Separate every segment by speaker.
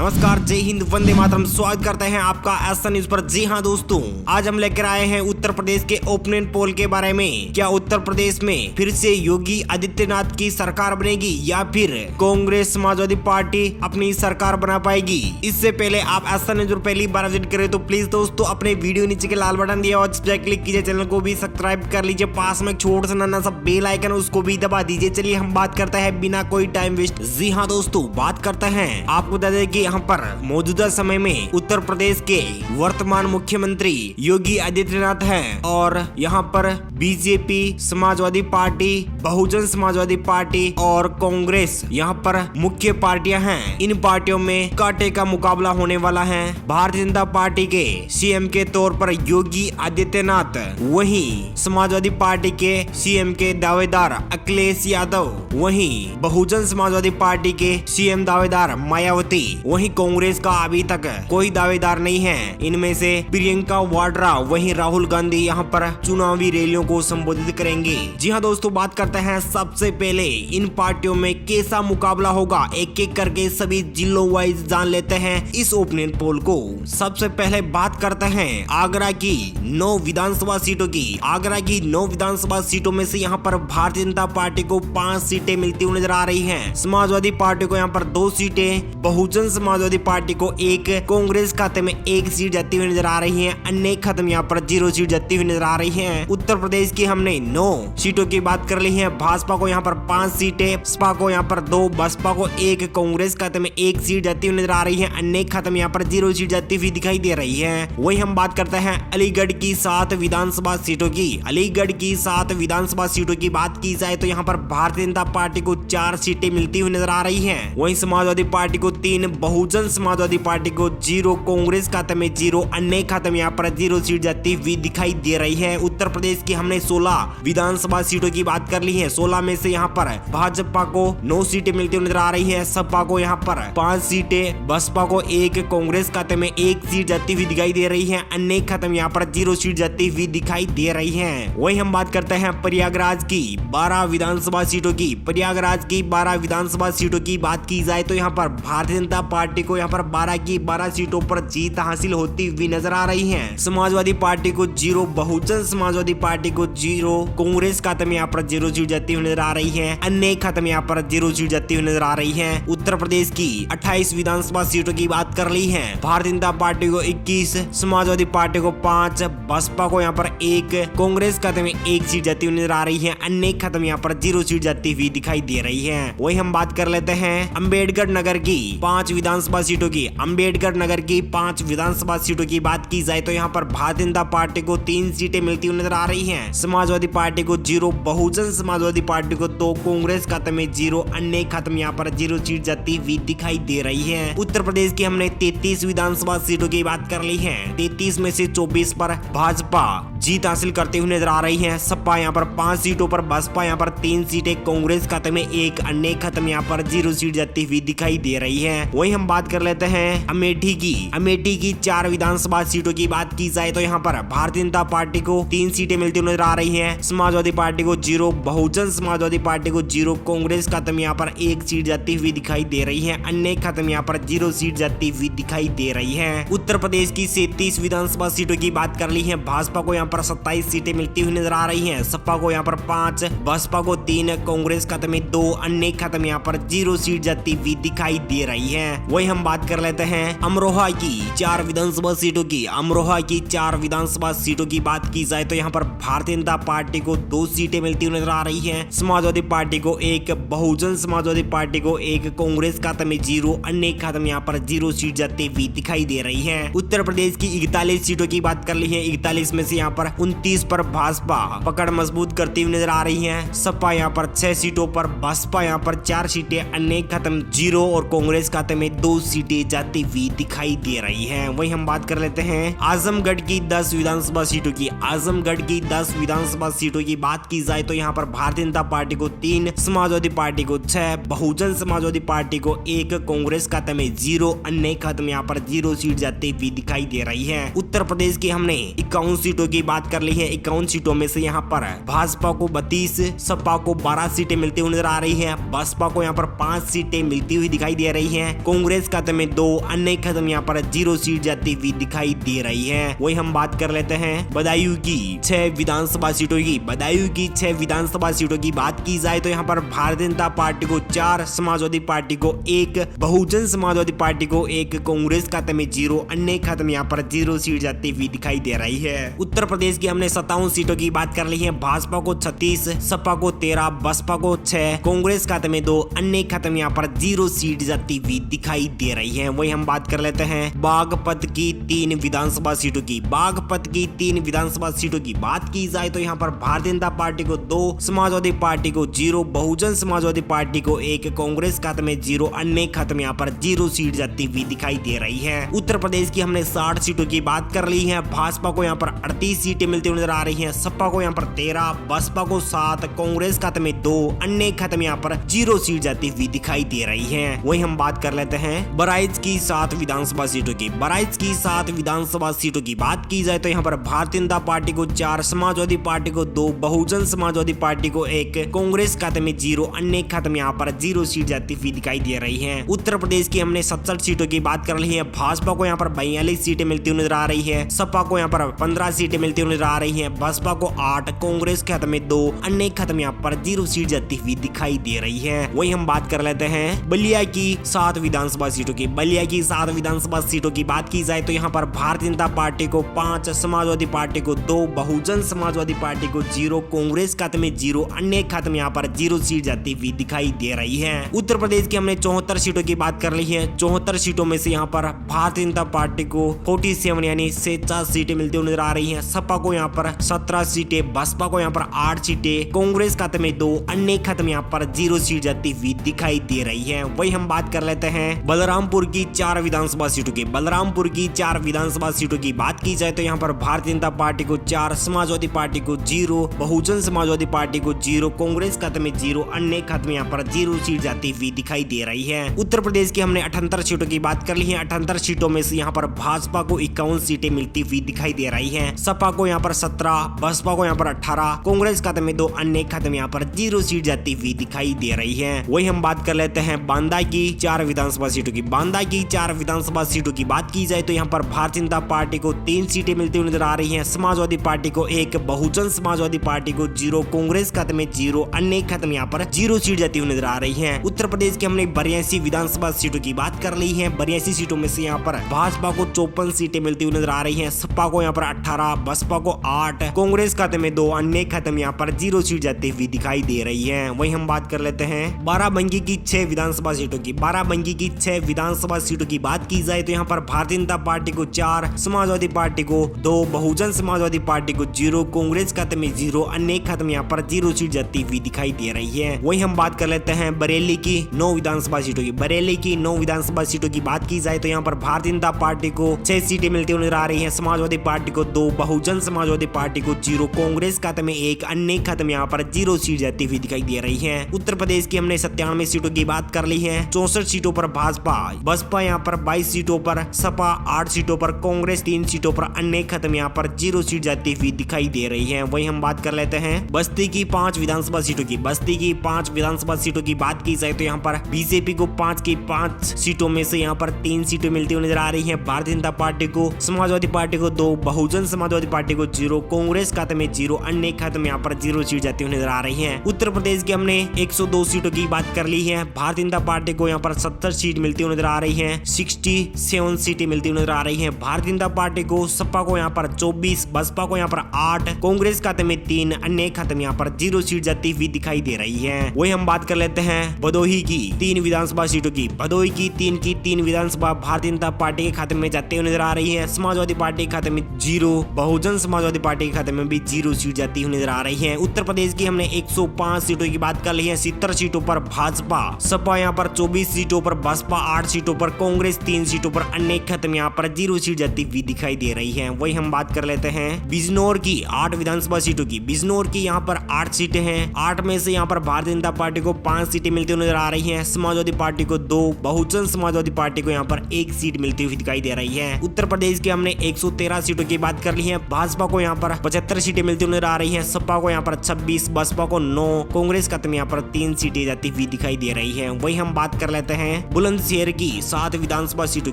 Speaker 1: नमस्कार, जय हिंद, वंदे मातरम। स्वागत करते हैं आपका ऐसा न्यूज पर। जी हाँ दोस्तों, आज हम लेकर आए हैं उत्तर प्रदेश के ओपिनियन पोल के बारे में। क्या उत्तर प्रदेश में फिर से योगी आदित्यनाथ की सरकार बनेगी या फिर कांग्रेस समाजवादी पार्टी अपनी सरकार बना पाएगी? इससे पहले आप ऐसा न्यूज पर पहली बार विजिट करें तो प्लीज दोस्तों अपने वीडियो नीचे के लाल बटन दिया और क्लिक कीजिए, चैनल को भी सब्सक्राइब कर लीजिए, पास में छोटा सा नन्हा सा बेल आइकन उसको भी दबा दीजिए। चलिए हम बात करते हैं बिना कोई टाइम वेस्ट। जी हाँ दोस्तों, बात करते हैं, आपको बता दें कि यहाँ पर मौजूदा समय में उत्तर प्रदेश के वर्तमान मुख्यमंत्री योगी आदित्यनाथ हैं और यहाँ पर BJP, Samajwadi party, Bahujan Samajwadi party और कांग्रेस यहाँ पर मुख्य पार्टियां हैं। इन पार्टियों में कांटे का मुकाबला होने वाला है। भारतीय जनता पार्टी के सीएम के तौर पर योगी आदित्यनाथ, वहीं समाजवादी पार्टी के सीएम के दावेदार अखिलेश यादव, वहीं बहुजन समाजवादी पार्टी के सीएम दावेदार मायावती, वहीं कांग्रेस का अभी तक कोई दावेदार नहीं है। इनमें से प्रियंका वाड्रा, वहीं राहुल गांधी यहाँ पर चुनावी रैलियों को संबोधित करेंगे। जी हाँ दोस्तों, बात करते हैं सबसे पहले इन पार्टियों में कैसा मुकाबला होगा, एक एक करके सभी जिलों वाइज जान लेते हैं इस ओपिनियन पोल को। सबसे पहले बात करते हैं आगरा की 9 विधानसभा सीटों की। आगरा की 9 विधानसभा सीटों में से यहाँ पर भारतीय जनता पार्टी को 5 सीटें मिलती हुई नजर आ रही हैं। समाजवादी पार्टी को यहाँ पर 2 सीटें, बहुजन समाजवादी पार्टी को 1, कांग्रेस खाते में 1 सीट जाती हुई नजर आ रही है, अन्य खत्म यहाँ पर 0 सीट जाती हुई नजर आ रही है। उत्तर प्रदेश की हमने 9 सीटों की बात कर ली है। भाजपा को यहाँ पर 5 सीटें, सपा को यहाँ पर 2, बसपा को 1, कांग्रेस खाते में 1 सीट जाती हुई नजर आ रही है, अन्य खत्म यहाँ पर 0 सीट जाती हुई दिखाई दे रही है। वही हम बात करते हैं अलीगढ़ की 7 विधानसभा सीटों की। अलीगढ़ की 7 विधानसभा सीटों की बात की जाए तो यहाँ पर भारतीय जनता पार्टी को 4 सीटें मिलती हुई नजर आ रही है। वहीं समाजवादी पार्टी को 3, बहुजन समाजवादी पार्टी को 0, कांग्रेस खाते में 0, अन्य खाते में यहाँ पर 0 सीट जाती हुई दिखाई दे रही है। उत्तर प्रदेश की हमने 16 विधानसभा सीटों की बात कर ली है। 16 में से यहाँ पर भाजपा को 9 सीटें मिलती हुई नजर आ रही है, सपा को यहाँ पर 5 सीटें, बसपा को 1, कांग्रेस खाते में 1 सीट जाती हुई दिखाई दे रही है, अन्य खत्म यहाँ पर 0 सीट जाती हुई दिखाई दे रही है। वही हम बात करते हैं प्रयागराज की 12 विधानसभा सीटों की। प्रयागराज की 12 विधानसभा सीटों की बात की जाए तो यहाँ पर भारतीय जनता पार्टी को यहाँ पर 12 की 12 सीटों पर जीत हासिल होती हुई नजर आ रही है। समाजवादी पार्टी को 0, बहुजन समाजवादी पार्टी को 0, कांग्रेस खाते में यहाँ पर 0 सीट जाती हुई नजर आ रही है, अन्य खाते में यहाँ पर 0 सीट जाती हुई नजर आ रही है। उत्तर प्रदेश की 28 विधानसभा सीटों की बात कर ली है। भारतीय जनता पार्टी को 21, समाजवादी पार्टी को 5, बसपा को यहाँ पर 1, कांग्रेस खाते में 1 सीट जाती हुई नजर आ रही है, अन्य खत्म यहाँ पर 0 सीट जाती हुई दिखाई दे रही है। वही हम बात कर लेते हैं अम्बेडकर नगर की 5 विधानसभा सीटों की। अम्बेडकर नगर की 5 विधानसभा सीटों की बात की जाए तो यहाँ पर भारतीय जनता पार्टी को 3 सीटें मिलती हुई नजर आ रही हैं। समाजवादी पार्टी को 0, बहुजन समाजवादी पार्टी को 2, कांग्रेस खाते में 0, अन्य खत्म यहाँ पर 0 सीट जाती हुई दिखाई दे रही है। उत्तर प्रदेश की हमने 33 विधानसभा सीटों की बात कर ली है। 33 में से 24 पर भाजपा जीत हासिल करते हुए नजर आ रही है। सपा यहाँ पर 5 सीटों पर, बसपा यहाँ पर 3 सीटें, कांग्रेस खाते में 1, अन्य खत्म यहाँ पर 0 सीट जाती हुई दिखाई दे रही है। वही हम बात कर लेते हैं अमेठी की। अमेठी की 4 विधानसभा सीटों की बात की जाए तो यहाँ पर भारतीय जनता पार्टी को 3 सीटें मिलती हुई नजर आ रही है। समाजवादी पार्टी को 0, बहुजन समाजवादी पार्टी को 0, कांग्रेस खाते में यहाँ पर 1 सीट जाती हुई दिखाई दे रही है, अन्य खत्म यहाँ पर 0 सीट जाती हुई दिखाई दे रही है। उत्तर प्रदेश की 37 विधानसभा सीटों की बात कर ली है। भाजपा को यहाँ पर 27 सीटें मिलती हुई नजर आ रही हैं। सपा को यहाँ पर 5, बसपा को 3, कांग्रेस खाते में 2, अन्य खत्म यहाँ पर 0 सीट जाती हुई दिखाई दे रही है। वही हम बात कर लेते हैं अमरोहा की 4 विधानसभा सीटों की। अमरोहा की 4 विधानसभा सीटों की बात की जाए तो यहाँ पर भारतीय जनता पार्टी को 2 सीटें मिलती हुई नजर आ रही हैं। समाजवादी पार्टी को 1, बहुजन समाजवादी पार्टी को 1, कांग्रेस खाते में 0, अन्य खत्म यहाँ पर 0 सीट जाती हुई दिखाई दे रही है। उत्तर प्रदेश की 41 सीटों की बात कर ली है। 41 में से यहाँ पर 29 पर भाजपा पकड़ मजबूत करती हुई नजर आ रही है। सपा यहाँ पर 6 सीटों पर, बसपा यहाँ पर 4 सीटें, अन्य खत्म 0 और कांग्रेस खाते में 2 सीटें जाती हुई दिखाई दे रही हैं। वही हम बात कर लेते हैं आजमगढ़ की 10 विधानसभा सीटों की। आजमगढ़ की 10 विधानसभा सीटों की बात की जाए तो यहाँ पर भारतीय जनता पार्टी को 3, समाजवादी पार्टी को 6, बहुजन समाजवादी पार्टी को 1, कांग्रेस खाते में 0, अन्य खत्म यहाँ पर 0 सीट जाती हुई दिखाई दे रही है। उत्तर प्रदेश की हमने 51 सीटों की बात कर ली है। 51 सीटों में से यहाँ पर भाजपा को 32, सपा को 12 सीटें मिलती हुई नजर आ रही है। बसपा को यहाँ पर 5 सीटें मिलती हुई दिखाई दे रही हैं। कांग्रेस खाते में 2, अन्य खाते में यहाँ पर 0 सीट जाती हुई दिखाई दे रही है। वही हम बात कर लेते हैं बदायूं की 6 विधानसभा सीटों की। बदायूं की 6 विधानसभा सीटों की बात की जाए तो यहाँ पर भारतीय जनता पार्टी को 4, समाजवादी पार्टी को 1, बहुजन समाजवादी पार्टी को 1, कांग्रेस खाते में 0, अन्य खाते में यहाँ पर 0 सीट जाती हुई दिखाई दे रही है। उत्तर प्रदेश की हमने 57 सीटों की बात कर ली है। भाजपा को 36, सपा को 13, बसपा को 6, कांग्रेस खाते में 2, अन्य खाते में यहाँ पर 0 सीट जाती हुई दिखाई दे रही है। वही हम बात कर लेते हैं बागपत की 3 विधानसभा सीटों की। बागपत की 3 विधानसभा सीटों की बात की जाए तो यहाँ पर भारतीय जनता पार्टी को 2, समाजवादी पार्टी को 0, बहुजन समाजवादी पार्टी को 1, कांग्रेस खाते में 0, अन्य खाते में यहाँ पर 0 सीट जाती हुई दिखाई दे रही है। उत्तर प्रदेश की हमने 60 सीटों की बात कर ली है। भाजपा को यहाँ पर 38 सीटें मिलती हुई नजर आ रही हैं। सपा को यहाँ पर 13, बसपा को 7, कांग्रेस खाते में 2, अन्य खाते में यहाँ पर 0 सीट जाती हुई दिखाई दे रही है। वही हम बात कर लेते हैं बहराइच की 7 विधानसभा सीटों की। बहराइच की 7 विधानसभा सीटों की बात की जाए तो यहाँ पर भारतीय जनता पार्टी को 4, समाजवादी पार्टी को 2, बहुजन समाजवादी पार्टी को 1, कांग्रेस खाते में 0, अन्य खाते में यहाँ पर 0 सीट जाती हुई दिखाई दे रही है। उत्तर प्रदेश की हमने 67 सीटों की बात कर ली है। भाजपा को यहाँ पर 42 सीटें मिलती हुई नजर आ रही है। सपा को यहाँ पर 15 सीटें मिलती हुई नजर आ रही है। बसपा को 8, कांग्रेस खाते में 2, अन्य खाते में यहाँ पर 0 सीट जाती हुई दिखाई दे रही है। वही हम बात कर लेते हैं बलिया की 7 विधानसभा सीटों की। बलिया की 7 विधानसभा सीटों की बात की जाए तो यहाँ पर भारतीय जनता पार्टी को 5, समाजवादी पार्टी को 2, बहुजन समाजवादी पार्टी को 0, कांग्रेस खाते में 0, अन्य खाते में यहाँ पर 0 सीट जाती हुई दिखाई दे रही है। उत्तर प्रदेश की हमने 74 सीटों की बात कर ली है। 74 सीटों में से यहाँ पर भारतीय जनता पार्टी को 47 यानी 46 सीटें मिलती हुई नजर आ रही है। सपा को यहाँ पर 17 सीटें, बसपा को यहाँ पर 8 सीटें, कांग्रेस खाते में 2, अन्य खाते में यहाँ पर 0 सीट जाती हुई दिखाई दे रही है। वही हम बात कर लेते हैं बलरामपुर की 4 विधानसभा सीटों की। बलरामपुर की 4 विधानसभा सीटों की बात की जाए तो यहाँ पर भारतीय जनता पार्टी को 4, समाजवादी पार्टी को 0, बहुजन समाजवादी पार्टी को 0, कांग्रेस खाते में 0, अन्य खाते में यहाँ पर 0 सीट जाती हुई दिखाई दे रही है। उत्तर प्रदेश की हमने 78 सीटों की बात कर ली है। 78 सीटों में से यहाँ पर भाजपा को 51 सीटें मिलती हुई दिखाई दे रही है। सपा को यहाँ पर 17, बसपा को यहाँ पर 18, कांग्रेस खाते में 2, अन्य खाते में यहाँ पर 0 सीट जाती हुई दिखाई दे रही है। वही हम बात कर लेते हैं बांदा की 4 विधानसभा सीटों की। बांदा की 4 विधानसभा सीटों की बात की जाए तो यहाँ पर भारतीय जनता पार्टी को 3 सीटें मिलती हुई नजर आ रही है। समाजवादी पार्टी को 1, बहुजन समाजवादी पार्टी को 0, कांग्रेस खाते में 0, अन्य खाते में यहाँ पर 0 सीट जाती हुई नजर आ रही है। उत्तर प्रदेश की हमने 82 विधानसभा सीटों की बात कर ली है। 82 सीटों में से यहाँ पर भाजपा को 54 सीटें मिलती हुई नजर आ रही है। सपा को यहाँ पर 18, बसपा को 8, कांग्रेस खाते में 2, अन्य खाते में यहाँ पर 0 सीट जाती हुई दिखाई दे रही है। वही हम बात कर लेते हैं बाराबंकी की 6 विधानसभा सीटों की। बाराबंकी की 6 विधानसभा सीटों की बात की जाए तो यहाँ पर भारतीय जनता पार्टी को 4, समाजवादी पार्टी को 2, बहुजन समाजवादी पार्टी को 0, कांग्रेस खाते में 0, अन्य खाते में यहाँ पर 0 सीट जाती हुई दिखाई दे रही है। वही हम बात कर लेते हैं बरेली की 9 विधानसभा सीटों की। बरेली की 9 विधानसभा सीटों की बात की जाए तो यहाँ पर भारतीय जनता पार्टी को 6 सीटें मिलती हुई नजर आ रही है। समाजवादी पार्टी को 2, बहुजन समाजवादी पार्टी को 0, कांग्रेस खाते में 1, अन्य खाते में यहाँ पर 0 सीट जाती हुई दिखाई दे रही है। उत्तर प्रदेश की हमने 97 सीटों की बात कर ली है। 64 सीटों पर भाजपा, बसपा यहाँ पर 22 सीटों पर, सपा 8 सीटों पर, कांग्रेस 3 सीटों पर, अन्य खाते में यहाँ पर 0 सीट जाती हुई दिखाई दे रही है। वही हम बात कर लेते हैं बस्ती की 5 विधानसभा सीटों की। बस्ती की 5 विधानसभा सीटों की बात की जाए तो यहाँ पर बीजेपी को 5 की 5 सीटों में से यहाँ पर 3 सीटें मिलती हुई नजर आ रही है। भारतीय जनता पार्टी को, समाजवादी पार्टी को 2, बहुजन समाजवादी पार्टी को 0, कांग्रेस खाते में 0, अन्य खाते में यहाँ पर 0 सीट जाती हुई नजर आ रही है। उत्तर प्रदेश की हमने 102 सीटों की बात कर ली है। भारतीय जनता पार्टी को यहाँ पर 70 सीट मिलती हुई नजर आ रही है। 67 सीटें मिलती हुई नजर आ रही है। भारतीय जनता पार्टी को, सपा को यहाँ पर 24, बसपा को यहाँ पर 8, कांग्रेस खाते में 3, अन्य खाते में यहाँ पर 0 सीट जाती हुई दिखाई दे रही है। वही हम बात कर लेते हैं भदोही की 3 विधानसभा सीटों की। भदोही की 3 विधानसभा भारतीय जनता पार्टी के खाते में जाते हुए नजर आ रही है। समाजवादी पार्टी के खाते में 0, बहुजन समाजवादी पार्टी के खाते में भी 0 सीट जाती हुई नजर आ रही है। उत्तर प्रदेश की हमने 105 सीटों की बात कर ली है। 70 सीटों पर भाजपा, सपा यहाँ पर 24 सीटों पर, बसपा 8 सीटों पर, कांग्रेस 3 सीटों पर, अन्य खाते में यहाँ पर 0 सीट जाती हुई दिखाई दे रही है। वही हम बात कर लेते हैं बिजनौर की 8 विधानसभा सीटों की। बिजनौर की यहाँ पर 8 सीटें हैं। 8 में से यहाँ पर भारतीय जनता पार्टी को 5 सीटें मिलती हुई नजर आ रही है। समाजवादी पार्टी को 2, बहुजन समाजवादी पार्टी को यहाँ पर 1 सीट मिलती हुई दिखाई दे रही है। उत्तर प्रदेश की हमने 113 सीटों की बात कर ली है। भाजपा को यहाँ पर 75 सीटें मिलती हुई नजर आ रही है। सपा को यहाँ पर 26, बसपा को 9, कांग्रेस खाते में यहाँ पर 3 सीटें जाती हुई दिखाई दे रही है। वही हम बात कर लेते हैं बुलंदशहर की 7 विधानसभा सीटों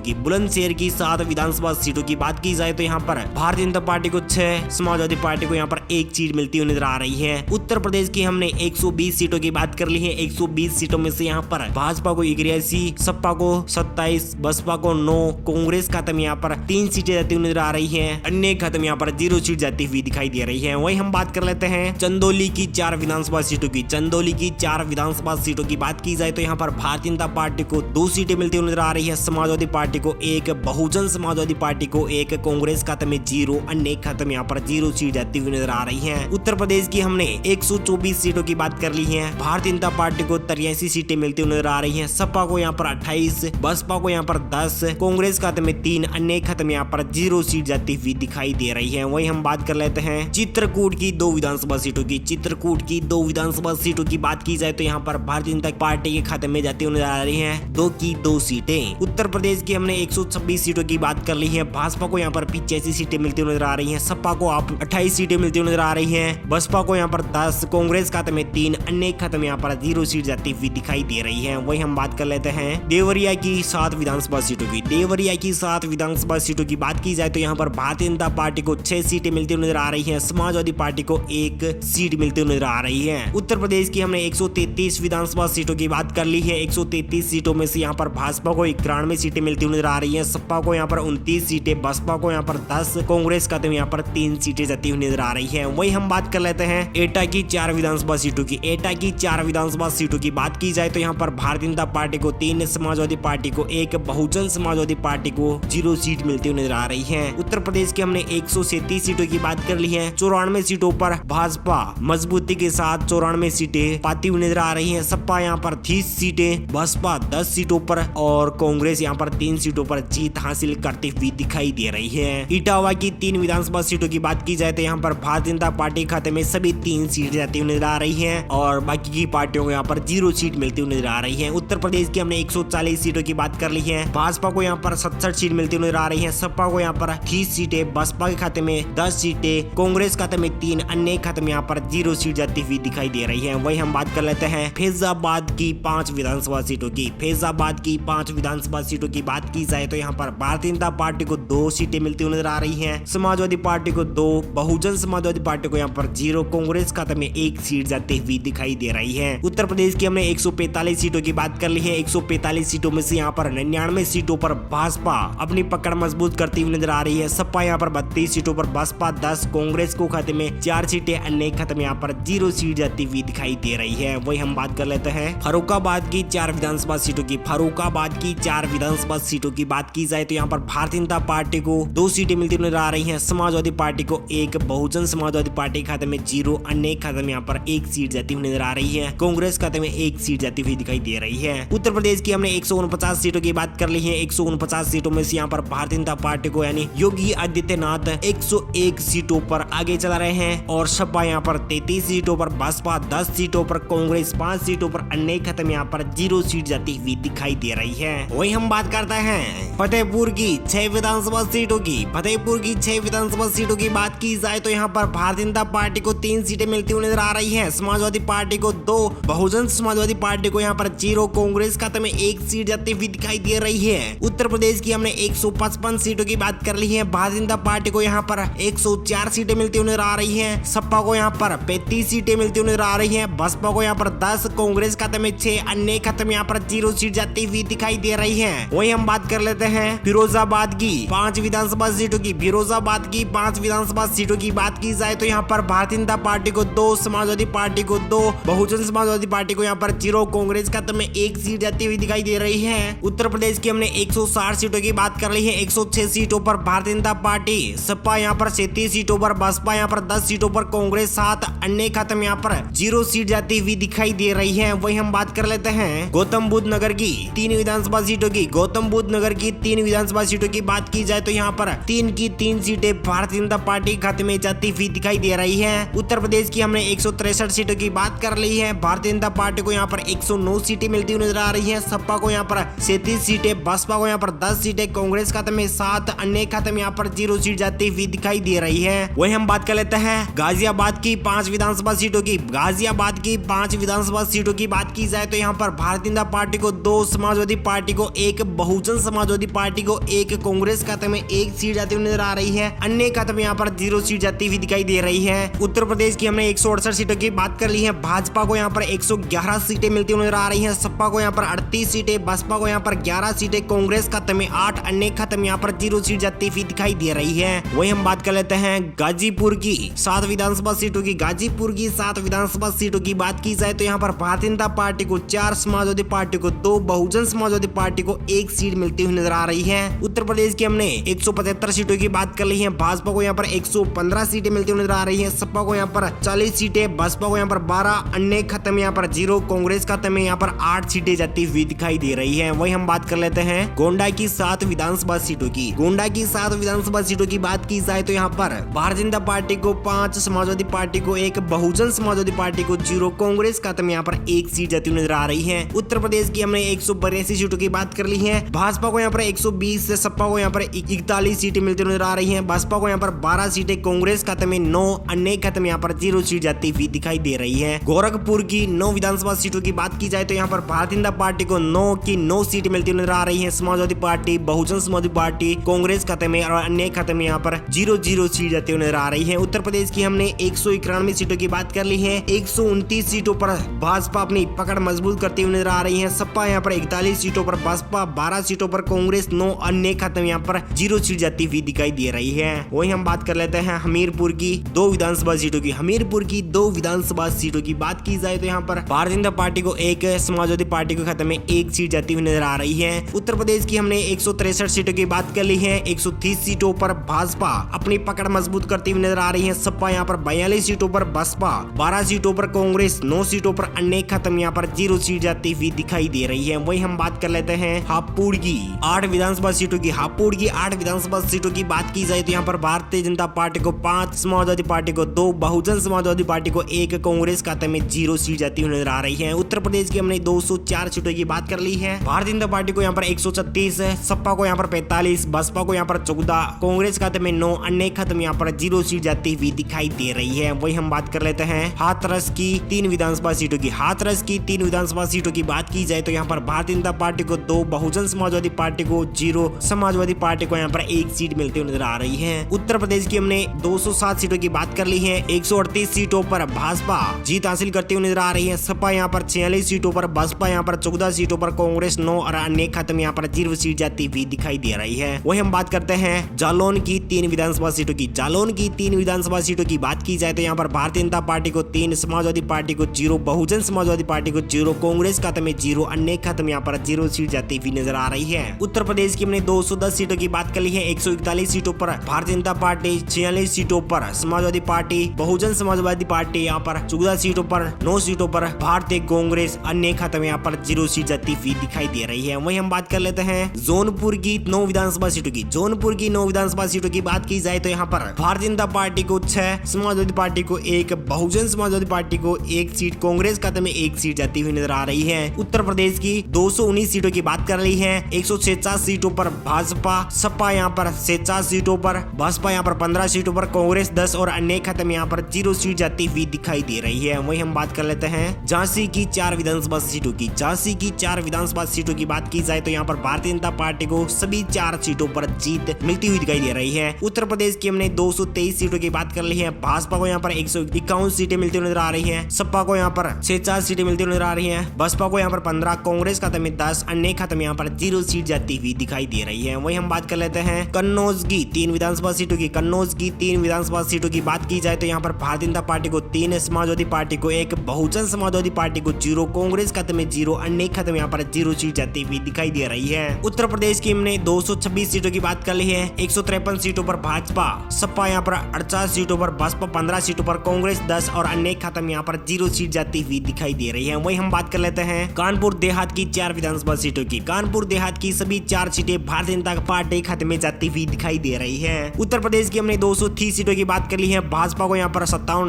Speaker 1: की 7 विधानसभा सीटों की बात की जाए तो यहाँ पर भारतीय जनता पार्टी को 6, समाजवादी पार्टी को यहाँ पर 1 सीट मिलती हुई नजर आ रही है। उत्तर प्रदेश की हमने 120 सीटों की बात कर ली है। 120 सीटों में से यहाँ पर भाजपा को 81, सपा को 27, बसपा को 9, कांग्रेस खाते में यहाँ पर 3 सीटें जाती हुई नजर आ रही है। अन्य खाते में यहाँ पर 0 सीट जाती हुई दिखाई दे रही है। वही हम बात कर लेते हैं चंदौली की 4 विधानसभा सीटों की। चंदौली की 4 विधानसभा सीटों की बात की जाए तो यहाँ पर भारतीय जनता पार्टी को 2 सीटें मिलती हुई नजर आ रही है। समाजवादी पार्टी को 1, बहुजन समाजवादी पार्टी को 1, कांग्रेस खाते में 0, अन्य खाते में यहाँ पर 0 सीट जाती हुई नजर आ रही है। उत्तर प्रदेश की हमने 124 सीटों की बात कर ली है। भारतीय जनता पार्टी को 83 सीटें मिलती हुई नजर आ रही है। सपा को यहाँ पर 28, बसपा को यहाँ पर 10, कांग्रेस खाते में 3, अन्य खाते में यहाँ पर 0 सीट जाती हुई दिखाई दे रही है। वही हम बात कर लेते हैं चित्रकूट की 2 विधानसभा सीटों की। चित्रकूट की 2 विधानसभा सीटों की बात की जाए तो यहाँ पर भारतीय जनता पार्टी के खाते में जाती हुई नजर आ रही है 2 की 2 सीटें। उत्तर प्रदेश की हमने 126 सीटों की बात कर ली है। भाजपा को यहाँ पर 85 सीटें मिलती हुई नजर आ रही है। सपा को आप 28 सीटें मिलती हुई नजर आ रही है। बसपा को यहाँ पर 10, कांग्रेस खाते में 3, अन्य खाते में यहाँ पर 0 सीट जाती हुई दिखाई दे रही है। वही हम बात कर लेते हैं देवरिया की 7 विधानसभा सीटों की। देवरिया की 7 विधानसभा सीटों की बात की जाए तो यहाँ पर भारतीय जनता पार्टी को 6 सीटें मिलती हुई नजर आ रही है। समाजवादी पार्टी को 1 सीट मिलती हुई नजर आ रही है। उत्तर प्रदेश की हमने 133 विधानसभा सीटों की बात कर ली है। 133 सीटों में से यहाँ पर भाजपा को 91 सीटें मिलती हुई नजर आ रही है। सपा को यहाँ पर 29 सीटें, बसपा को यहाँ पर 10, कांग्रेस खाते में यहाँ पर 3 सीटें जाती हुई नजर आ रही है। वही हम बात कर लेते हैं एटा की 4 विधानसभा सीटों की। एटा की 4 विधानसभा सीटों की बात की जाए तो यहाँ पर भारतीय जनता पार्टी को 3, समाजवादी पार्टी को 1, बहुजन समाजवादी पार्टी को 0 सीट मिलती हुई नजर आ रही है। उत्तर प्रदेश की हमने 137 सीटों की बात कर ली है। 94 सीटों पर भाजपा मजबूती के साथ 94 सीटें पाती हुई नजर आ रही है। सपा यहाँ पर 30 सीटें, बसपा 10 सीटों पर और कांग्रेस यहाँ पर 3 सीटों पर जीत हासिल करती हुई दिखाई दे रही है। इटावा की 3 विधानसभा सीटों की बात की जाए तो यहाँ पर भारतीय जनता पार्टी खाते में सभी 3 सीट जाती हुई नजर आ रही है और बाकी की पार्टियों को यहाँ पर 0 सीट मिलती हुई नजर आ रही है। उत्तर प्रदेश की हमने 140 सीटों की बात कर ली है। भाजपा को यहाँ पर 67 सीट मिलती हुई नजर आ रही है। सपा को यहाँ पर 30 सीटें, बसपा के खाते में 10 सीटें, कांग्रेस खाते में 3, अन्य खाते में यहाँ पर 0 सीट जाती हुई दिखाई दे रही है। वही हम बात कर लेते हैं फैजाबाद की 5 विधानसभा सीटों की। फैजाबाद की 5 विधानसभा सीटों की बात की जाए तो यहाँ पर भारतीय जनता पार्टी को 2 सीटें मिलती हुई नजर आ रही है। समाजवादी पार्टी को 2, बहुजन समाजवादी पार्टी को यहाँ पर 0, कांग्रेस खाते में 1 सीट जाती हुई दिखाई दे रही है। उत्तर प्रदेश की हमने 145 सीटों की बात कर ली है। 145 सीटों में से यहाँ पर 99 सीटों पर भाजपा अपनी पकड़ मजबूत करती हुई नजर आ रही है। सपा यहाँ पर 32 सीटों पर, बसपा 10, कांग्रेस को खाते में 4 सीटें, अन्य खाते में यहाँ पर 0 सीट जाती हुई दिखाई दे रही है। वही हम बात कर लेते हैं फर्रुखाबाद की 4 विधानसभा सीटों की। फर्रुखाबाद की 4 विधानसभा सीटों की बात की जाए तो यहाँ पर भारतीय जनता पार्टी को 2 सीटें मिलती नजर आ रही है। समाजवादी पार्टी को 1, बहुजन समाजवादी पार्टी खाते में 0, अन्य खाते में यहाँ पर 1 सीट जाती हुई नजर आ रही है। कांग्रेस खाते में 1 सीट जाती हुई दिखाई दे रही है। उत्तर प्रदेश की हमने 149 सीटों की बात कर ली है। 149 सीटों में से यहाँ पर भारतीय जनता पार्टी को यानी योगी आदित्यनाथ 101 सीटों पर आगे चला रहे हैं और सपा यहाँ पर 33 सीटों पर, बसपा 10 सीटों पर, कांग्रेस 5 सीटों पर, अन्य खाते में यहाँ पर 0 सीट जाती हुई दिखाई दे रही है। वही हम बात करते हैं फतेहपुर की 6 विधानसभा सीटों की। फतेहपुर की 6 विधानसभा सीटों की बात की जाए तो यहाँ पर भारतीय जनता पार्टी को 3 सीटें मिलती हुई नजर आ रही है। समाजवादी पार्टी को 2, बहुजन समाजवादी पार्टी को यहाँ पर 0, कांग्रेस खाते में 1 सीट जाती हुई दिखाई दे रही है। उत्तर प्रदेश की हमने 155 सीटों की बात कर ली है। भारतीय जनता पार्टी को यहाँ पर 104 सीटें मिलती हुई नजर आ रही है। सपा को यहाँ पर 35 सीटें मिलती हुई नजर आ रही है। बसपा को यहाँ पर 10, कांग्रेस खाते में 6, अन्य खाते में यहाँ पर 0 सीट जाती हुई दिखाई दे रही है। वही हम बात कर लेते हैं फिरोजाबाद की 5 विधानसभा सीटों की। फिरोजाबाद की 5 विधानसभा सीटों की बात की जाए तो यहाँ पर भारतीय जनता पार्टी को 2, समाजवादी पार्टी को 2, बहुजन समाजवादी पार्टी को यहाँ पर 0, कांग्रेस खाते में 1 सीट जाती हुई दिखाई दे रही है। उत्तर प्रदेश की हमने 160 सीटों की बात कर ली है। 106 सीटों पर भारतीय जनता पार्टी, सपा यहाँ पर 37 सीटों पर, बसपा यहाँ पर 10 सीटों पर, कांग्रेस 7, अन्य खाते में यहाँ पर 0 सीट जाती हुई दिखाई दे रही है। वही हम बात कर लेते हैं गौतम बुद्ध नगर की 3 विधानसभा सीटों की। गौतम बुद्ध नगर की तीन विधानसभा सीटों की बात की जाए तो यहाँ पर 3 की 3 सीटें भारतीय जनता पार्टी खाते में जाती हुई दिखाई दे रही है। उत्तर प्रदेश की हमने 163 सीटों की बात कर ली है। भारतीय जनता पार्टी को यहाँ पर 109 सीटें मिलती हुई नजर आ रही है। सपा को यहाँ पर 37 सीटें, बसपा को यहाँ पर 10 सीटें, कांग्रेस खाते में 7, अन्य खाते में यहाँ पर 0 सीट जाती हुई दिखाई दे रही है। वही हम बात कर लेते हैं गाजियाबाद की 5 विधानसभा सीटों की। गाजियाबाद की 5 विधानसभा सीटों की बात की जाए तो यहाँ पर भारतीय जनता पार्टी को 2, समाजवादी पार्टी को 1, बहुजन समाजवादी पार्टी को 1, कांग्रेस खाते में 1 सीट जाती हुई नजर आ रही है। अन्य खाते में यहाँ पर 0 सीट जाती हुई दिखाई दे रही है। उत्तर प्रदेश की हमने 168 सीटों की बात कर ली है। भाजपा को यहाँ पर 111 सीटें मिलती हुई नजर आ रही है। सपा को यहाँ पर 38 सीटें, बसपा को यहाँ पर 11 सीटें, कांग्रेस खाते में 8, अन्य खाते में यहाँ पर 0 सीट जाती हुई दिखाई दे रही है। वही हम बात कर लेते हैं गाजीपुर की 7 विधानसभा सीटों की। गाजीपुर की 7 विधानसभा सीटों की बात की जाए तो यहाँ पर भारतीय जनता पार्टी को 4, समाजवादी पार्टी को 2, बहुजन समाजवादी पार्टी को 1 सीट मिलती हुई नजर आ रही है। उत्तर प्रदेश की हमने 175 सीटों की बात कर ली है। भाजपा को यहाँ पर 115 सीटें मिलती हुई नजर आ रही है। सपा को यहाँ पर 40 सीटें, बसपा को यहाँ पर 12, अन्य खाते में यहाँ पर 0, कांग्रेस खाते में यहाँ पर 8 सीटें जाती हुई दिखाई दे रही है। वही हम बात कर लेते हैं गोंडा की 7 विधानसभा सीटों की। गोंडा की 7 विधानसभा सीटों की बात की जाए तो यहाँ पर भारतीय जनता पार्टी को 5, समाजवादी पार्टी को 1, बहुजन समाजवादी पार्टी को 0, कांग्रेस खाते में यहाँ पर 1 सीट जाती हुई नजर आ रही है। उत्तर प्रदेश की हमने 182 सीटों की बात कर ली है। भाजपा को यहाँ पर 120, सपा को यहाँ पर 41 सीटें मिलती नजर आ रही है। बसपा को यहाँ पर 12 सीटें, कांग्रेस खाते में 9, अन्य खाते में यहाँ पर 0 सीट जाती हुई दिखाई दे रही है। गोरखपुर की 9 विधानसभा सीटों की बात की जाए तो यहाँ पर भारतीय जनता पार्टी को 9 की 9 सीटें मिलती नजर आ रही है। समाजवादी पार्टी, बहुजन समाजवादी पार्टी, कांग्रेस खाते में और अन्य खाते में यहाँ पर 0 सीट जाती हुई नजर आ रही है। उत्तर प्रदेश की हमने 191 सीटों की बात कर ली है। 129 सीटों पर भाजपा अपनी पकड़ मजबूत करती हुई नजर आ रही है। सपा यहाँ पर 41 सीटों पर, बसपा 12 सीटों पर, कांग्रेस 9, अन्य खाते में यहाँ पर 0 सीट जाती हुई दिखाई दे रही है। वही हम बात कर लेते हैं हमीरपुर की 2 विधानसभा सीटों की। हमीरपुर की 2 विधानसभा सीटों की बात की जाए तो यहाँ पर भारतीय जनता पार्टी को 1, समाजवादी पार्टी के खाते में 1 सीट जाती हुई नजर आ रही है। उत्तर प्रदेश की हमने 163 सीटों की बात कर ली है। 130 सीटों पर भाजपा अपनी पकड़ मजबूत करती हुई नजर आ रही है। सपा यहाँ पर 42 सीटों पर, बसपा 12 सीटों पर, कांग्रेस 9 सीटों पर, अन्य खाते में यहाँ पर 0 सीट जाती हुई दिखाई दे रही है। वही हम बात कर लेते हैं हापुड़ की 8 विधानसभा सीटों की। हापुड़ की 8 विधानसभा सीटों की बात की जाए तो यहाँ पर भारतीय जनता पार्टी को 5, समाजवादी पार्टी को 2, बहुजन समाजवादी पार्टी को 1, कांग्रेस खाते में 0 सीट जाती हुई नजर आ रही है। उत्तर प्रदेश की हमने 204 सीटों की बात कर ली है। भारतीय जनता पार्टी को यहाँ पर 136, सपा को यहाँ पर 45, बसपा को यहाँ पर 14, कांग्रेस खाते में 9, अन्य खाते में यहाँ पर 0 सीट जाती हुई दिखाई दे रही है। वही हम बात कर लेते हैं हाथरस की 3 विधानसभा सीटों की। हाथरस की 3 विधानसभा सीटों की बात की जाए तो यहाँ पर भारतीय जनता पार्टी को 2, बहुजन समाजवादी पार्टी को 0, समाजवादी पार्टी को यहाँ पर 1 सीट मिलती हुई नजर आ रही है। उत्तर प्रदेश की हमने 207 सीटों की बात कर ली है। 138 सीटों पर भाजपा जीत हासिल करती हुई नजर आ रही है। सपा यहाँ पर 46 सीटों पर, बसपा यहाँ पर 14 सीटों पर, कांग्रेस 9 और अन्य खाते में यहाँ पर 0 सीट जाती हुई दिखाई दे रही है। वही हम बात करते हैं जालौन की 3 विधानसभा सीटों की। जालौन की 3 विधानसभा सीटों की बात की जाए तो यहाँ पर भारतीय जनता पार्टी को 3, समाजवादी पार्टी को 0, बहुजन समाजवादी पार्टी को 0, कांग्रेस खाते में 0, अन्य खाते में यहाँ पर 0 सीट जाती हुई नजर आ रही है। उत्तर प्रदेश की हमने 210 सीटों की बात कर ली है। 141 सीटों पर भारतीय जनता पार्टी, 46 सीटों पर समाजवादी पार्टी, बहुजन समाजवादी पार्टी यहाँ पर 14 सीटों पर, 9 सीटों पर भारतीय कांग्रेस, अन्य खाते में यहाँ पर 0 सीट जाती हुई दिखाई दे रही है। वही हम बात कर लेते हैं जौनपुर की 9 विधानसभा सीटों की। जौनपुर की 9 विधानसभा सीटों की बात की जाए तो यहाँ पर भारतीय जनता पार्टी को 6, समाजवादी पार्टी को 1, बहुजन समाजवादी पार्टी को 1 सीट, कांग्रेस खाते में 1 सीट जाती हुई नजर आ रही है। उत्तर प्रदेश की 219 सीटों की बात कर ली है। 166 सीटों पर भाजपा, सपा यहाँ पर 66 सीटों पर, बसपा यहाँ पर 15 सीटों पर, कांग्रेस 10 और अन्य खाते में यहाँ पर 0 सीट जाती हुई दिखाई दे रही है। वही हम बात कर लेते हैं झांसी की 4 विधानसभा सीटों की। झांसी की 4 विधानसभा सीटों की बात की जाए तो यहाँ पर भारतीय जनता पार्टी को सभी 4 सीटों पर जीत मिलती हुई दिखाई दे रही है। उत्तर प्रदेश की हमने 223 सीटों की बात कर ली है। भाजपा को यहाँ पर 151 सीटें मिलती हुई नजर आ रही है। सपा को यहाँ पर 66 सीटें मिलती हुई नजर आ रही है। बसपा को यहाँ पर 15, कांग्रेस खाते में 10, अन्य खाते में यहाँ पर 0 सीट जाती हुई दिखाई दे रही है। वही हम बात कर लेते हैं कन्नौज की 3 विधानसभा सीटों की। कन्नौज की 3 विधानसभा सीटों की बात की जाए तो यहाँ पर भारतीय जनता पार्टी को 3, समाजवादी पार्टी को 1, बहुजन समाजवादी पार्टी को 0, कांग्रेस खाते में 0, अन्य खाते में यहाँ पर 0 सीट जाती हुई दिखाई दे रही है। उत्तर प्रदेश की हमने 226 सीटों की बात कर ली है। 153 सीटों पर भाजपा, सपा यहाँ पर 48 सीटों पर, बसपा 15 सीटों पर, कांग्रेस 10 और अन्य खाते में यहाँ पर 0 सीट जाती हुई दिखाई दे रही है। वही हम बात कर लेते हैं कानपुर देहात की 4 विधानसभा सीटों की। कानपुर देहात की सभी 4 सीटें भारतीय जनता पार्टी खाते में जाती हुई दिखाई दे रही है। उत्तर प्रदेश की हमने 230 सीटों की बात कर ली है। भाजपा को यहाँ पर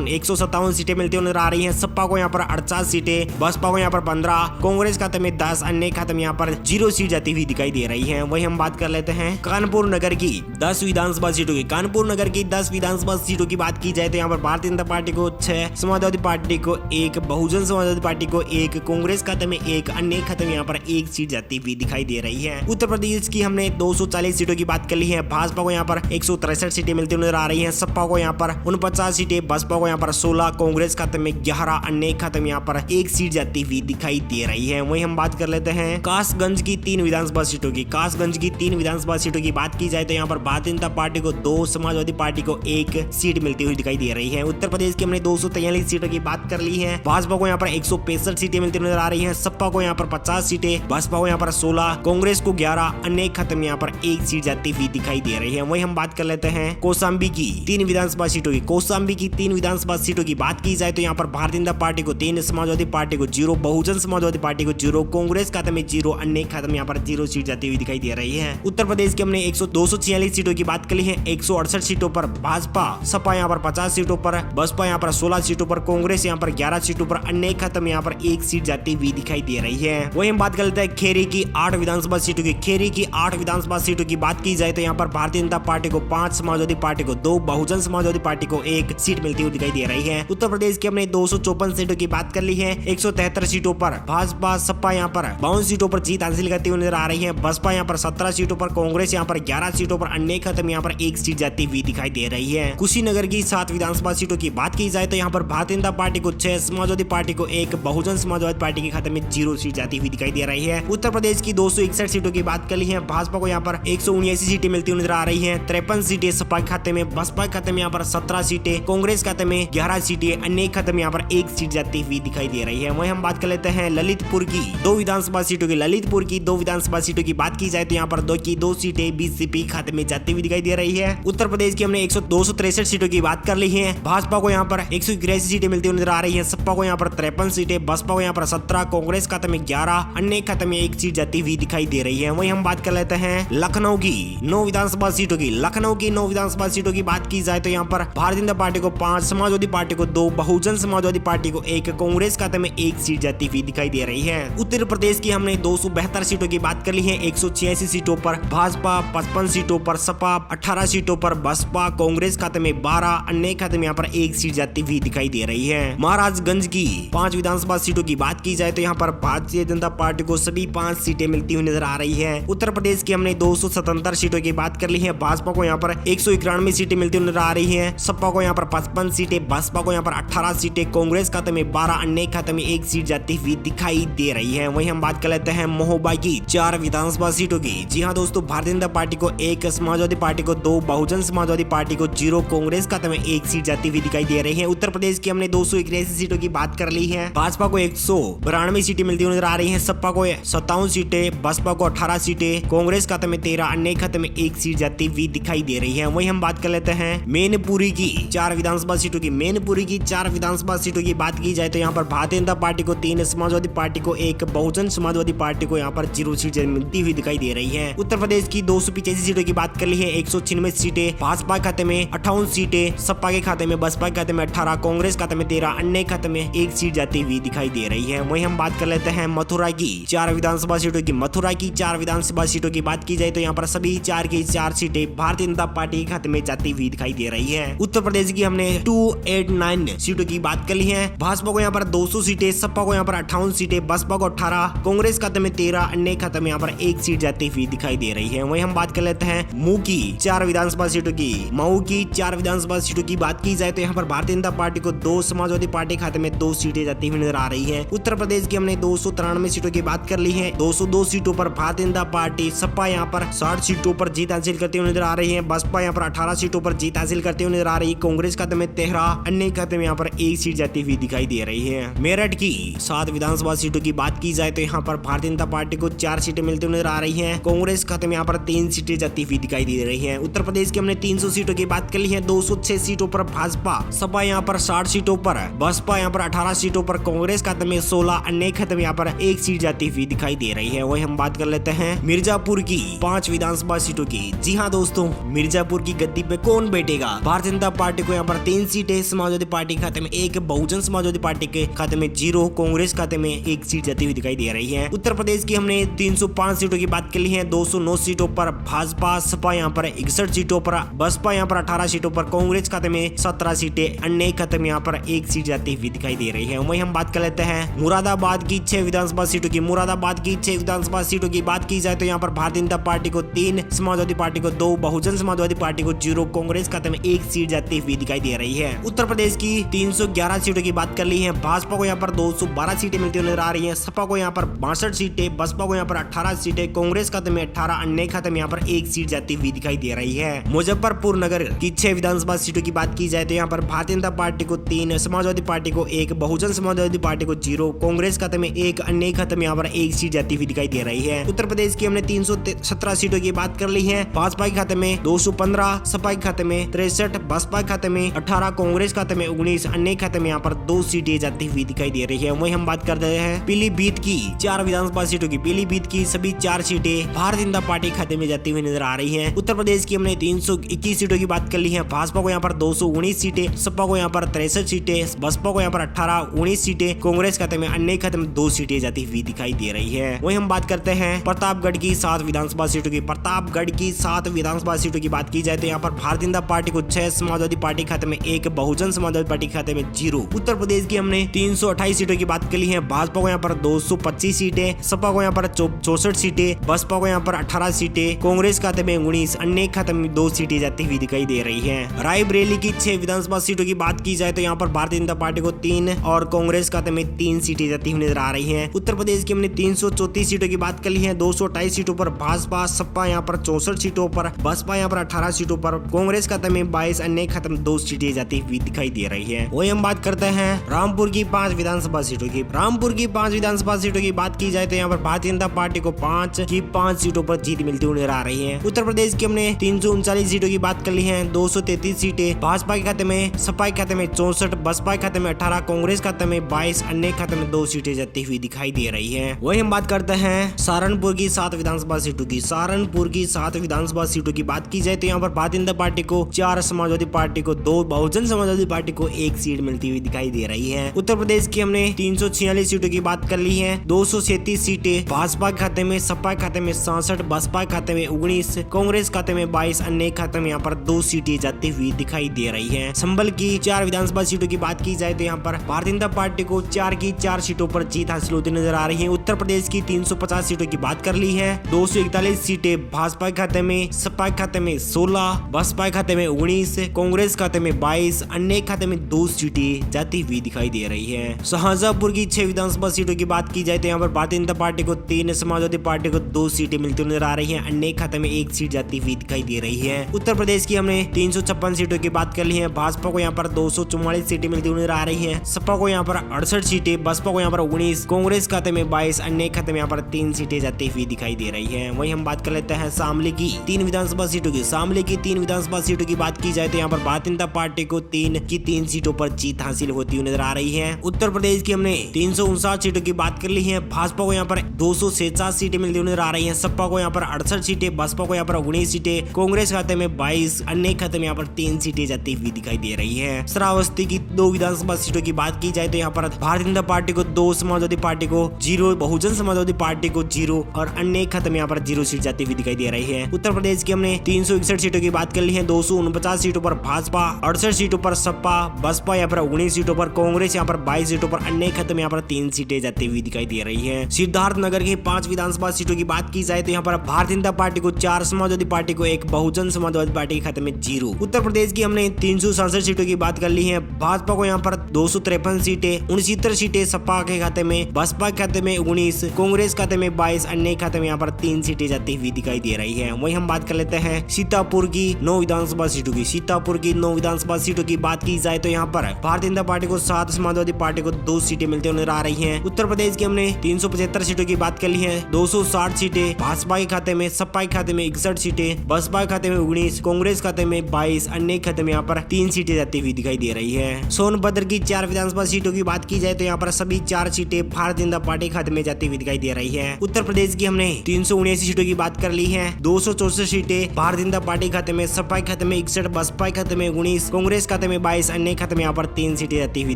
Speaker 1: 157 सीटें मिलती हुई नजर आ रही है। सपा को यहाँ पर 48 सीटें, बसपा को यहाँ पर 15, कांग्रेस खाते में 10, अन्य खाते में यहाँ पर 0 सीट जाती हुई दिखाई दे रही है। वही हम बात कर लेते हैं कानपुर नगर की 10 विधानसभा सीटों की। कानपुर नगर की 10 विधानसभा सीटों की बात की जाए तो यहाँ पर भारतीय जनता पार्टी को 6, समाजवादी पार्टी को 1, बहुजन समाजवादी पार्टी को 1, कांग्रेस खाते में 1, अन्य खाते में यहाँ पर 1 सीट जाती हुई दिखाई दे रही है। उत्तर प्रदेश की हमने 240 सीटों की बात कर ली है। भाजपा को यहाँ पर 163 सीटें मिलती नजर आ रही है। सपा को यहाँ पर 49 सीटें, बसपा को यहाँ पर 16, कांग्रेस खाते में 11, अन्य खाते में यहाँ पर 1 सीट जाती हुई दिखाई दे रही है। वही हम बात कर लेते हैं कासगंज की 3 विधानसभा सीटों की। कासगंज की 3 विधानसभा सीटों की बात की जाए तो यहाँ पर भारतीय जनता पार्टी को 2, समाजवादी पार्टी को 1 सीट मिलती हुई दिखाई दे रही है। उत्तर प्रदेश की हमने 243 सीटों की बात कर ली है। भाजपा को यहाँ पर 165 सीटें मिलती नजर आ रही है। सपा को यहाँ पर 50 सीटें, बसपा को यहाँ पर 16, कांग्रेस को 11, अन्य खाते में यहाँ पर 1 सीट जाती हुई दिखाई दे रही है। वही हम बात कर लेते हैं कौशाम्बी की 3 विधानसभा सीटों की। कौशाम्बी की 3 विधानसभा सीटों की बात की जाए तो यहाँ पर भारतीय जनता पार्टी को 3, समाजवादी पार्टी को 0, बहुजन समाजवादी पार्टी को 0, कांग्रेस खाते में 0, अन्य खाते में यहाँ पर 0 सीट जाती हुई दिखाई दे रही है। उत्तर प्रदेश की हमने 246 सीटों की बात कर ली है। 168 सीटों पर भाजपा, सपा यहाँ पर 50 सीटों पर, बसपा यहाँ पर 16 सीटों पर, कांग्रेस यहाँ पर 11 सीटों पर, अन्य खाते में यहाँ पर 1 सीट जाती हुई दिखाई दे रही है। वही हम बात कर लेते हैं खेरी की 8 विधानसभा सीटों की। खेरी की 8 विधानसभा सीटों की बात की जाए तो यहाँ पर भारतीय जनता पार्टी को 5, समाजवादी पार्टी को 2, बहुजन समाजवादी पार्टी को 1 सीट मिलती हुई दिखाई दे रही है। उत्तर प्रदेश की हमने 254 सीटों की बात कर ली है। 173 सीटों पर भाजपा, सपा यहाँ पर 52 सीटों पर जीत हासिल करती हुई नजर आ रही है। बसपा यहाँ पर 17 सीटों पर, कांग्रेस यहाँ पर 11 सीटों पर, अन्य खाते में यहाँ पर 1 सीट जाती हुई दिखाई दे रही है। कुशीनगर की 7 विधानसभा सीटों की बात की जाए तो यहाँ पर भारतीय जनता पार्टी को 6, समाजवादी पार्टी को 1, बहुजन समाजवादी पार्टी के खाते में 0 सीट जाती हुई दिखाई दे रही है। उत्तर प्रदेश की 261 सीटों की बात कर ली है। भाजपा को यहाँ पर 179 सीटें मिलती हुई नजर आ रही है। 53 सीटें सपा खाते में, बसपा खाते में यहाँ पर 17 सीटें, कांग्रेस खाते में 11 सीटें, अन्य खाते में यहाँ पर 1 सीट जाती हुई दिखाई दे रही है। वहीं हम बात कर लेते हैं ललितपुर की 2 विधानसभा सीटों की। ललितपुर की 2 विधानसभा सीटों की बात की जाए तो यहाँ पर 2 सीटें बीजेपी खाते में जाती हुई दिखाई दे रही है। उत्तर प्रदेश की हमने 263 सीटों की बात कर ली है। भाजपा को यहाँ पर 181 सीटें मिलती हुई नजर आ रही है। सपा को यहाँ पर 53 सीटें, बसपा को यहाँ पर 17, कांग्रेस खाते में 11, अन्य खाते में 1 सीट जाती हुई दिखाई दे रही है। वहीं हम बात कर लेते हैं लखनऊ की 9 विधानसभा सीटों की। लखनऊ की 9 विधानसभा सीटों की बात की जाए तो यहाँ पर भारतीय जनता पार्टी को 5, समाजवादी पार्टी को 2, बहुजन समाजवादी पार्टी को 1, कांग्रेस खाते में 1 सीट जाती हुई दिखाई दे रही है। उत्तर प्रदेश की हमने 272 सीटों की बात कर ली है। 186 सीटों पर भाजपा, 55 सीटों पर सपा, 18 सीटों पर बसपा, कांग्रेस खाते में 12, अन्य खाते में यहाँ पर 1 सीट जाती हुई दिखाई दे रही है। महाराजगंज की 5 विधानसभा सीटों की बात की जाए तो यहाँ पर भारतीय जनता पार्टी को सभी 5 सीटें मिलती हुई नजर आ रही है। उत्तर प्रदेश की हमने 277 सीटों की बात कर ली है। भाजपा को यहाँ पर 191 सीटें मिलती हुई नजर आ रही है। सपा को यहाँ पर 55 सीटें, बसपा को यहाँ पर 18 सीटें, कांग्रेस खाते में 12, अन्य खाते में 1 सीट जाती हुई दिखाई दे रही है। वहीं हम बात कर लेते हैं महोबा की 4 विधानसभा सीटों की। जी हाँ दोस्तों, भारतीय जनता पार्टी को 1, समाजवादी पार्टी को 2, बहुजन समाजवादी पार्टी को 0, कांग्रेस खाते में 1 सीट जाती हुई दिखाई दे रही है। उत्तर प्रदेश की हमने 281 सीटों की बात कर ली है। भाजपा को 192 सीटें मिलती हुई नजर आ रही है। सपा को 57 सीटें, बसपा को 18 सीटें, कांग्रेस खाते में 13, अन्य खाते में 1 सीट जाती हुई दिखाई दे रही है। वहीं हम बात कर लेते हैं मैनपुरी की 4 विधानसभा सीटों की। मैनपुरी की 4 विधानसभा सीटों की बात की जाए तो यहाँ पर भारतीय जनता पार्टी को 3, समाजवादी पार्टी को 1, बहुजन समाजवादी पार्टी को यहाँ पर 0 सीट मिलती हुई दिखाई दे रही है। उत्तर प्रदेश की 285 सीटों की बात कर ली है। 196 सीटें भाजपा खाते में, 58 सीटें सपा के खाते में, बसपा के खाते में 18, कांग्रेस खाते में 13, अन्य खाते में 1 सीट जाती हुई दिखाई दे रही है। वहीं हम बात कर लेते हैं मथुरा की 4 विधानसभा सीटों की। मथुरा की 4 विधानसभा सीटों की बात की जाए तो यहाँ पर सभी 4 की 4 सीटें भारतीय जनता पार्टी के खाते में जाती हुई दिखाई दे रही है। उत्तर प्रदेश की हमने 289 सीटों की बात कर ली है। भाजपा को यहाँ पर 200 सीटें, सपा को यहाँ पर 58 सीटें, बसपा को 18, कांग्रेस खाते में 13, अन्य खाते में यहाँ पर 1 सीट जाती हुई दिखाई दे रही है। वहीं हम बात कर लेते हैं मऊ की 4 विधानसभा सीटों की। मऊ की 4 विधानसभा सीटों की बात की जाए तो यहाँ पर भारतीय जनता पार्टी को 2, समाजवादी पार्टी खाते में 2 सीटें जाती हुई नजर आ रही है। उत्तर प्रदेश की हमने 293 सीटों की बात कर ली है। 202 सीटों पर भारतीय जनता पार्टी, सपा यहाँ पर 60 सीटों पर जीत हासिल करते हुए नजर आ रही है। बसपा यहाँ पर 18 सीटों पर जीत हासिल करते हुए नजर आ रही है। कांग्रेस खाते में 13, अन्य खाते में यहाँ पर 1 सीट जाती हुई दिखाई दे रही है। मेरठ की 7 विधानसभा सीटों की बात की जाए तो यहाँ पर भारतीय जनता पार्टी को 4 सीटें मिलती हुई नजर आ रही है। कांग्रेस खाते में यहाँ पर 3 सीटें जाती हुई दिखाई दे रही है। उत्तर प्रदेश की हमने 300 सीटों की बात कर ली है। 206 सीटों पर भाजपा, सपा यहाँ पर 60 सीटों पर, बसपा यहाँ पर 18 सीटों पर, कांग्रेस खाते में 16, अन्य खाते में यहाँ पर 1 सीट जाती हुई दिखाई दे रही है। वही हम बात कर लेते हैं मिर्जापुर की 5 विधानसभा सीटों की। जी हाँ दोस्तों, मिर्जापुर की गद्दी पे कौन बैठेगा। भारतीय जनता पार्टी को यहाँ पर 3 सीटें, समाजवादी पार्टी के खाते में 1, बहुजन समाजवादी पार्टी के खाते में 0, कांग्रेस खाते में 1 सीट जाती हुई दिखाई दे रही है। उत्तर प्रदेश की हमने 305 सीटों की बात कर ली है। 209 सीटों पर भाजपा, सपा यहाँ पर 61 सीटों पर, बसपा यहाँ पर 18 सीटों पर, कांग्रेस खाते में 17 सीटें, अन्य खाते में यहाँ पर 1 सीट जाती हुई दिखाई दे रही है। वहीं हम बात कर लेते हैं मुरादाबाद की 6 विधानसभा सीटों की। मुरादाबाद की 6 विधानसभा सीटों की बात की जाए तो यहाँ पर भारतीय जनता पार्टी को 3, समाजवादी पार्टी को 2, बहुजन समाजवादी पार्टी को 0, कांग्रेस खाते में 1 सीट जाती हुई दिखाई दे रही है। उत्तर प्रदेश की 311 सीटों की बात कर ली है। भाजपा को यहाँ पर 212 सीटें मिलती हुई नजर आ रही है। सपा को यहाँ पर 62 सीटें, बसपा को यहाँ पर 18 सीटें, कांग्रेस खाते में 18, अन्य खाते में यहाँ पर 1 सीट जाती हुई दिखाई दे रही है। मुजफ्फरपुर नगर की 6 विधानसभा सीटों की बात की जाए तो यहाँ पर भारतीय जनता पार्टी को 3, समाजवादी पार्टी को 1, बहुजन समाजवादी पार्टी को 0, कांग्रेस खाते में 1, अन्य खाते में यहाँ पर 1 सीट जाती हुई दिखाई दे रही है। उत्तर प्रदेश की हमने 317 सीटों की बात कर ली है। भाजपा के खाते में 215, सपा के खाते में 63, बसपा के खाते में 18, कांग्रेस खाते में 19, अन्य खाते में यहाँ पर 2 सीटें जाती हुई दिखाई दे रही है। वहीं हम बात कर रहे हैं पीलीभीत की 4 विधानसभा सीटों की। पीलीभीत की सभी 4 सीटें भारतीय जनता पार्टी खाते में जाती हुई नजर आ रही हैं। उत्तर प्रदेश की हमने 321 सीटों की बात कर ली है। भाजपा को यहाँ पर 219 सीटें, सपा को यहाँ पर 63 सीटें, बसपा को यहाँ पर 18, 19 सीटें, कांग्रेस खाते में, अन्य खाते में 2 सीटें जाती हुई दिखाई दे रही है। वहीं हम बात करते हैं प्रतापगढ़ की 7 विधानसभा सीटों की। प्रतापगढ़ की 7 विधानसभा सीटों की बात की जाए तो यहाँ पर भारतीय जनता पार्टी को 6, समाजवादी पार्टी खाते में 1, बहुजन समाजवादी पार्टी खाते में 0। उत्तर प्रदेश की हमने 328 सीटों की बात कर ली है। भाजपा को यहाँ पर 225 सीटें, सपा को यहाँ पर 64 सीटें, बसपा को यहाँ पर 18 सीटें, कांग्रेस खाते में 19, अन्य खाते में 2 सीटें जाती हुई दिखाई दे रही है। रायबरेली की 6 विधानसभा सीटों की बात की जाए तो यहाँ पर भारतीय जनता पार्टी को 3 और कांग्रेस खाते में 3 सीटें जाती हुई नजर आ रही है। उत्तर प्रदेश की हमने 334 सीटों की बात कर ली है। 228 सीटों पर भाजपा, सपा यहाँ पर 64 सीटों पर, बसपा यहाँ पर 18 सीटों पर, कांग्रेस खाते में 22, अन्य खाते में 2 सीटें जाती हुई दिखाई दे रही है। वही हम बात करते हैं रामपुर की 5 विधानसभा सीटों की। रामपुर की 5 विधानसभा सीटों की बात की जाए तो यहाँ पर भारतीय जनता पार्टी को 5 की 5 सीटों पर जीत मिलती हुई नजर आ रही है। उत्तर प्रदेश की हमने 339 सीटों की बात कर ली है। 233 सीटें भाजपा के खाते में, सपा के खाते में 64, बसपा के खाते में 18, कांग्रेस खाते में 22, अन्य खाते में 2 सीटें जाती हुई दिखाई दे रही है। वही हम बात करते हैं सहारनपुर की 7 विधानसभा सीटों की। सहारनपुर की 7 विधानसभा सीटों की बात की जाए तो यहाँ पर भारतीय जनता पार्टी को 4, समाजवादी पार्टी को 2, बहुजन समाजवादी पार्टी को 1 सीट मिलती हुई दिखाई दे रही है। उत्तर प्रदेश की हमने 346 सीटों की बात कर ली है। 237 सीटें भाजपा के खाते में, सपा के खाते में 67, बसपा के खाते में 19, कांग्रेस खाते में 22, अन्य खाते में यहाँ पर 2 सीटें जाती हुई दिखाई दे रही है। संभल की 4 विधानसभा सीटों की बात की जाए तो यहाँ पर भारतीय जनता पार्टी को 4 की 4 सीटों पर जीत हासिल होती नजर आ रही है। उत्तर प्रदेश की 350 सीटों की बात कर ली है। 241 सीटें भाजपा के खाते में, सपा के खाते में 16, बसपा के खाते में 19, कांग्रेस खाते में 22, अन्य खाते में 2 सीटें जाती हुई दिखाई दे रही है। शाहजहांपुर की 6 विधानसभा सीटों की बात की जाए तो यहाँ पर भारतीय जनता पार्टी को 3, समाजवादी पार्टी को 2 सीटें मिलती नजर आ रही है, अन्य खाते में 1 सीट जाती हुई दिखाई दे रही है। उत्तर प्रदेश की हमने 356 सीटों की बात कर ली है। भाजपा को यहाँ पर 244 सीटें मिलती नजर आ रही है, सपा को यहाँ पर 68 सीटें, बसपा को यहाँ पर 19, कांग्रेस खाते में 22, अन्य खाते में यहाँ पर 3 सीटें जाती हुई दिखाई दे रही है। वहीं हम बात कर लेते हैं शामली की 3 विधानसभा सीटों की। शामली की 3 विधानसभा सीटों की बात की जाए तो यहाँ पर भारतीय जनता पार्टी को 3 की 3 सीटों पर जीत हासिल होती हुई नजर आ रही है। उत्तर प्रदेश की हमने 359 सीटों की बात कर ली है। भाजपा को यहाँ पर 266 सीटें मिलती हुई नजर आ रही है, सपा को यहाँ पर 68 सीटें, बसपा को यहाँ पर 19 सीटें, कांग्रेस खाते में 22, अन्य खाते में यहाँ पर 3 सीटें जाती हुई दिखाई दे रही है। श्रावस्ती की 2 विधानसभा सीटों की बात की जाए तो यहाँ पर भारतीय जनता पार्टी को 2, समाजवादी पार्टी को 0, बहुजन समाजवादी पार्टी को 0 और अन्य खाते में यहाँ पर 0 सीट जाती हुई दिखाई दे रही है। उत्तर प्रदेश की हमने 361 सीटों की बात कर ली है। 249 सीटों पर भाजपा, 68 सीटों पर सपा, बसपा यहाँ पर 19 सीटों पर, कांग्रेस यहाँ पर 22 सीटों पर, अन्य खाते में यहाँ पर 3 सीटें जाती हुई दिखाई दे रही है। सिद्धार्थनगर की 5 विधानसभा सीटों की बात की जाए तो यहाँ पर भारतीय जनता पार्टी को 4, समाजवादी पार्टी को 1, बहुजन समाजवादी पार्टी के खाते में 0। उत्तर प्रदेश की हमने 367 सीटों की बात कर ली है। भाजपा को यहाँ पर 253 सीटें, 69 सीटें सपा के खाते में, बसपा के खाते में 19, कांग्रेस खाते में 22, अन्य खाते में यहाँ पर 3 सीटें जाती हुई दिखाई दे रही है। वहीं हम बात कर लेते हैं सीतापुर की 9 विधानसभा सीटों की। सीतापुर की 9 विधानसभा सीटों की बात की जाए तो यहाँ पर भारतीय जनता पार्टी को 7, समाजवादी पार्टी को 2 सीटें मिलती नजर आ रही हैं। उत्तर प्रदेश की हमने 375 सीटों की बात कर ली है। 260 सीटें भाजपा के खाते में, सपा के खाते में 61 सीटें, बसपा के खाते में 19, कांग्रेस खाते में 22, अन्य खाते में यहाँ पर 3 सीटें जाती हुई दिखाई दे रही है। सोनभद्र की 4 विधानसभा सीटों की बात की जाए तो यहाँ पर सभी 4 सीटें भारतीय जनता पार्टी खाते में जाती हुई दिखाई दे रही है। उत्तर प्रदेश की हमने 379 सीटों की बात कर ली है। 264 सीटें भारतीय जनता पार्टी खाते में, सपा खाते में 61, बसपा खाते में 19, कांग्रेस खाते में 22, अन्य खाते में यहाँ पर 3 सीटें जाती हुई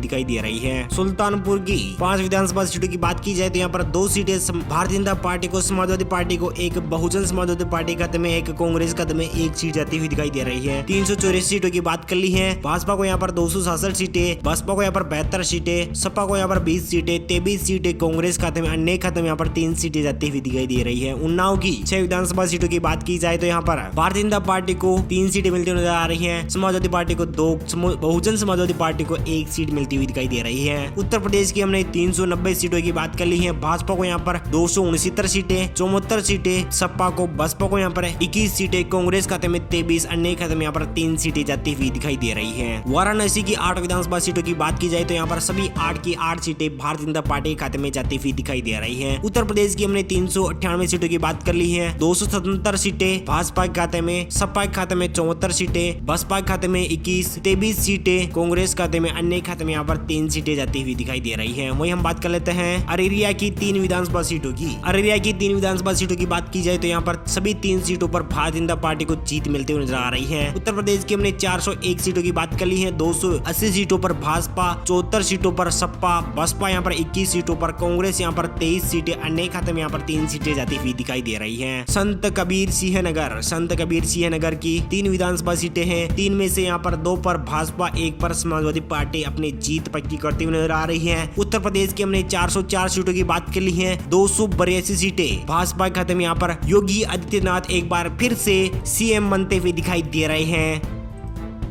Speaker 1: दिखाई दे रही है। सुल्तानपुर की 5 विधानसभा सीटों की बात की जाए तो यहाँ पर 2 सीटें भारतीय जनता पार्टी को, समाजवादी पार्टी को, एक बहुजन समाजवादी पार्टी खाते में, एक कांग्रेस खाते में 1 सीट जाती हुई दिखाई दे रही है। 384 सीटों की बात कर ली है। भाजपा को यहाँ पर 267 सीटें, बसपा को यहाँ पर 72 सीटें, सपा को यहाँ पर 20 सीटें, 23 सीटें कांग्रेस खाते में, अन्य खाते में यहाँ पर 3 सीटें जाती हुई दिखाई दे रही है। उन्नाव की 6 विधानसभा सीटों की बात की जाए तो यहाँ पर भारतीय जनता पार्टी को 3 सीटें मिलती हुई नजर आ रही है, समाजवादी पार्टी को 2, बहुजन समाजवादी पार्टी को 1 सीट मिलती हुई दिखाई दे रही है। उत्तर प्रदेश की हमने 390 सीटों की बात कर ली है। भाजपा को यहाँ पर 269 सीटें, 74 सीटें, सपा को, बसपा को यहाँ पर 21 सीटें, कांग्रेस खाते में 23, अन्य खाते में यहाँ पर 3 सीटें जाती हुई दिखाई दे रही है। वाराणसी की 8 विधानसभा सीटों की बात की जाए तो यहाँ पर सभी 8 की 8 सीटें भारतीय जनता पार्टी खाते में जाती हुई दिखाई दे रही है। उत्तर प्रदेश की हमने 398 सीटों की बात कर ली है। 277 सीटें भाजपा खाते में, सपा खाते में 74 सीटें, बसपा खाते में 21, 23 सीटें कांग्रेस खाते में, अन्य खाते में यहाँ पर 3 सीटें जाती हुई दिखाई दे रही है। वही हम बात कर लेते हैं अररिया की 3 विधानसभा सीटों की। अररिया की 3 विधानसभा सीटों की बात की जाए तो यहाँ पर सभी 3 सीटों पर भारतीय जनता पार्टी को जीत मिलते हुए नजर आ रही है। उत्तर प्रदेश की हमने 401 सीटों की बात कर ली है। 280 सीटों पर भाजपा, 74 सीटों पर सपा, बसपा यहाँ पर 21 सीटों पर, कांग्रेस यहाँ पर 23 सीटें, अन्य खाते में यहाँ पर 3 सीटें जाती हुई दिखाई दे रही है। संत कबीर सिंह नगर की 3 विधानसभा सीटें हैं। 3 में से यहाँ पर 2 पर भाजपा, 1 पर समाजवादी पार्टी अपनी जीत पक्की करती हुई नजर आ रही है। उत्तर प्रदेश की हमने 404 सीटों की बात कर ली है। 282 सीटें भाजपा खाते में यहाँ पर योगी आदित्यनाथ एक बार फिर से सीएम बनते हुए दिखाई दे रहे हैं।